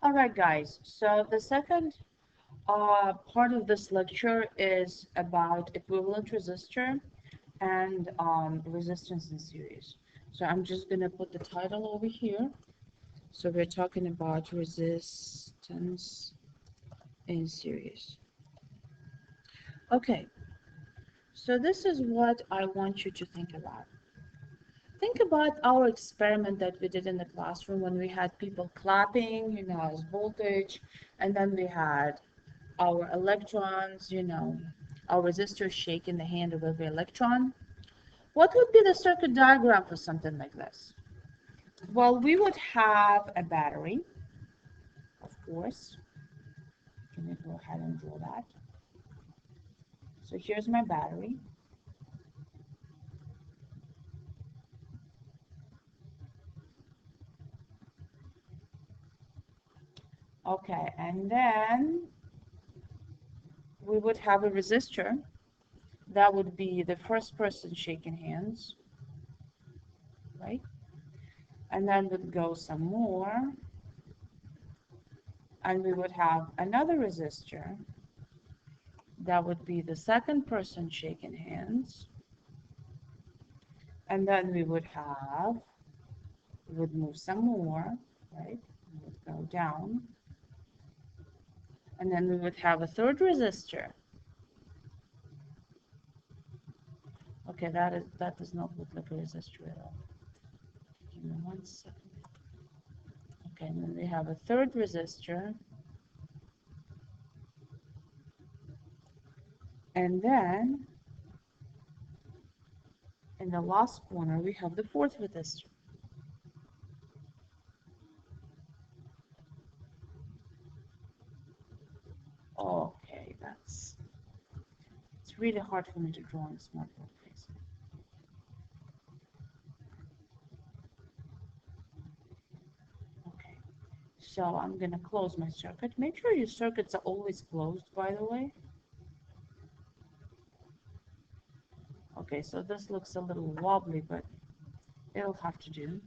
All right, guys. So the second part of this lecture is about equivalent resistor and resistance in series. So I'm just going to put the title over here. So we're talking about resistance in series. Okay, so this is what I want you to think about. Think about our experiment that we did in the classroom when we had people clapping, as voltage, and then we had our electrons, our resistors shaking the hand of every electron. What would be the circuit diagram for something like this? Well, we would have a battery, of course. Let me go ahead and draw that. So here's my battery. Okay, and then we would have a resistor. That would be the first person shaking hands, right? And then would go some more, and we would have another resistor. That would be the second person shaking hands. And then we would move some more, right? We would go down. And then we would have a third resistor. Okay, that does not look like a resistor at all. Give me 1 second. Okay, and then we have a third resistor. And then in the last corner, we have the fourth resistor. Okay, it's really hard for me to draw on a smartphone, please. Okay, so I'm gonna close my circuit. Make sure your circuits are always closed, by the way. Okay, so this looks a little wobbly, but it'll have to do.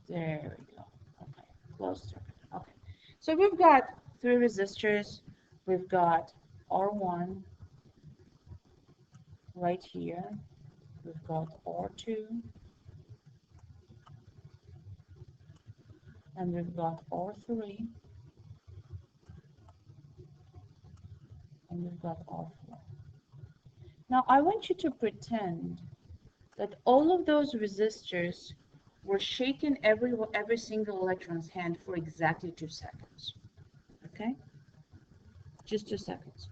There we go. Okay, closed circuit. Okay, so we've got 3 resistors. We've got R1 right here. We've got R2, and we've got R3, and we've got R4. Now I want you to pretend that all of those resistors were shaking every single electron's hand for exactly 2 seconds. Okay? Just 2 seconds.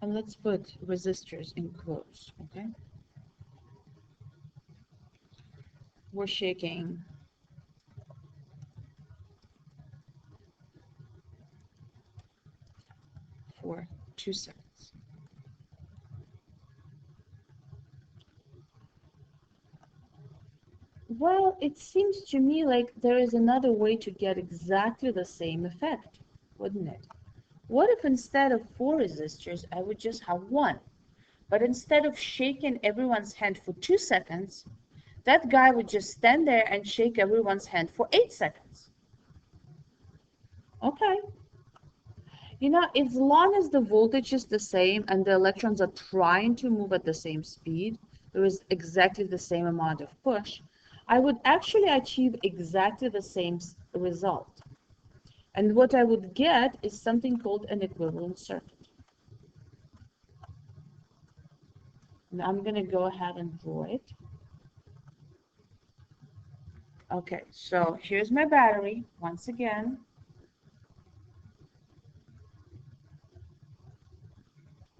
And let's put resistors in quotes, okay? We're shaking for 2 seconds. Well, it seems to me like there is another way to get exactly the same effect, wouldn't it? What if instead of 4 resistors, I would just have 1? But instead of shaking everyone's hand for 2 seconds, that guy would just stand there and shake everyone's hand for 8 seconds. Okay. As long as the voltage is the same and the electrons are trying to move at the same speed, there is exactly the same amount of push, I would actually achieve exactly the same result. And what I would get is something called an equivalent circuit. And I'm going to go ahead and draw it. Okay, so here's my battery once again.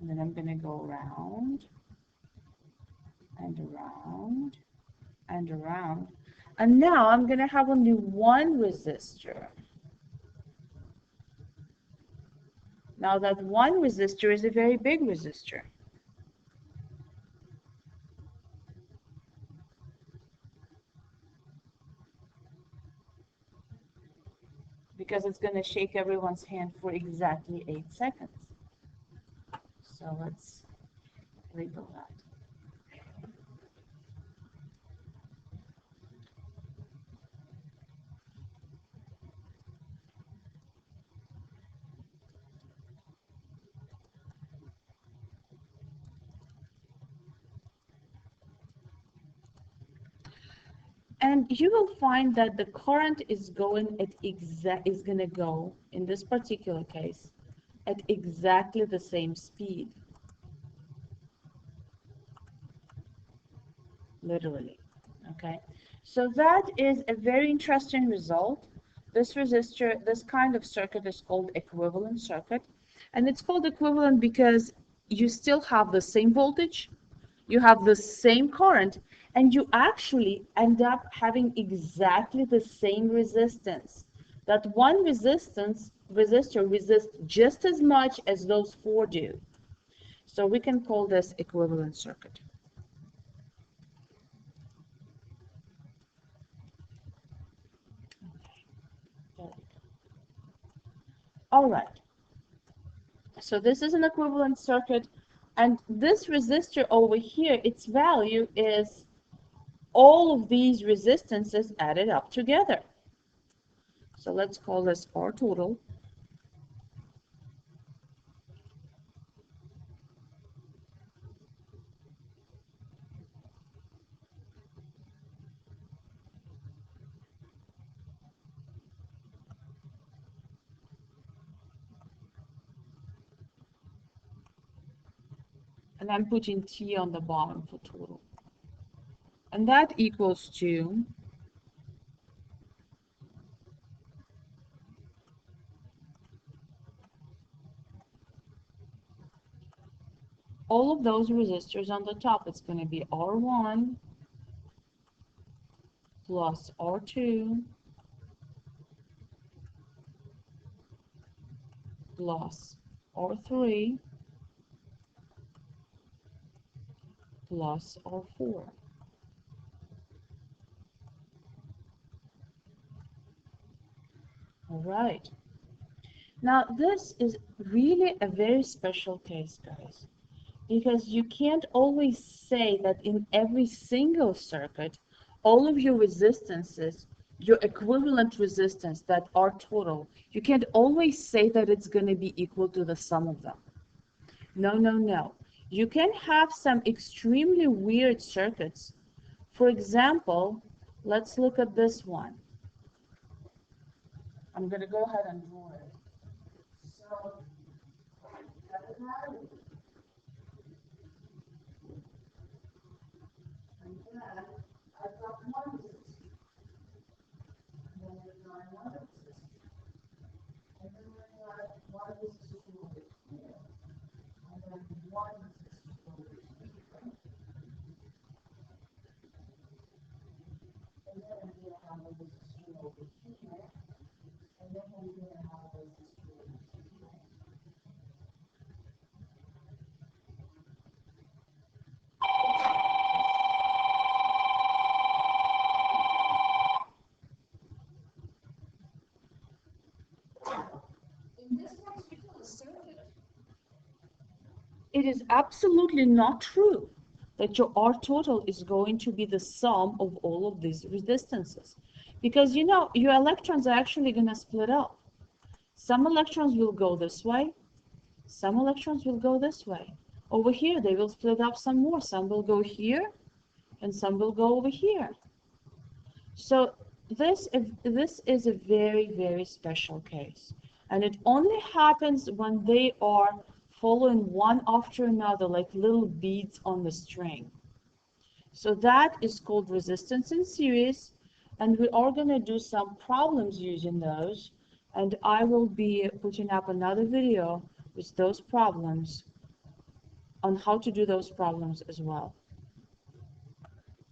And then I'm going to go around and around and around. And now I'm going to have only 1 resistor. Now that 1 resistor is a very big resistor. Because it's going to shake everyone's hand for exactly 8 seconds. So let's label that. And you will find that the current is going is going to go in this particular case at exactly the same speed, literally. Okay, so that is a very interesting result. This resistor, this kind of circuit is called equivalent circuit, and it's called equivalent because you still have the same voltage, you have the same current, and you actually end up having exactly the same resistance. That one resistor resists just as much as those four do. So we can call this equivalent circuit. Okay. All right. So this is an equivalent circuit, and this resistor over here, its value is all of these resistances added up together. So let's call this R total. And I'm putting T on the bottom for total. And that equals to all of those resistors on the top. It's going to be R1 plus R2 plus R3 plus R4. All right. Now this is really a very special case, guys, because you can't always say that in every single circuit, all of your resistances, your equivalent resistance that are total, you can't always say that it's going to be equal to the sum of them. No, no, no. You can have some extremely weird circuits. For example, let's look at this one. I'm going to go ahead and draw it. So, and then I've got one resistor, and then I've got another resistor, and then I've got one resistor over here, and then one resistor over here, and then I'm going to have a resistor over here, and then I'm going to have a resistor over here. In this particular circuit, it is absolutely not true that your R total is going to be the sum of all of these resistances. Because you know, your electrons are actually going to split up. Some electrons will go this way, some electrons will go this way. Over here, they will split up some more. Some will go here, and some will go over here. So this is a very, very special case. And it only happens when they are following one after another, like little beads on the string. So that is called resistance in series. And we are going to do some problems using those. And I will be putting up another video with those problems on how to do those problems as well.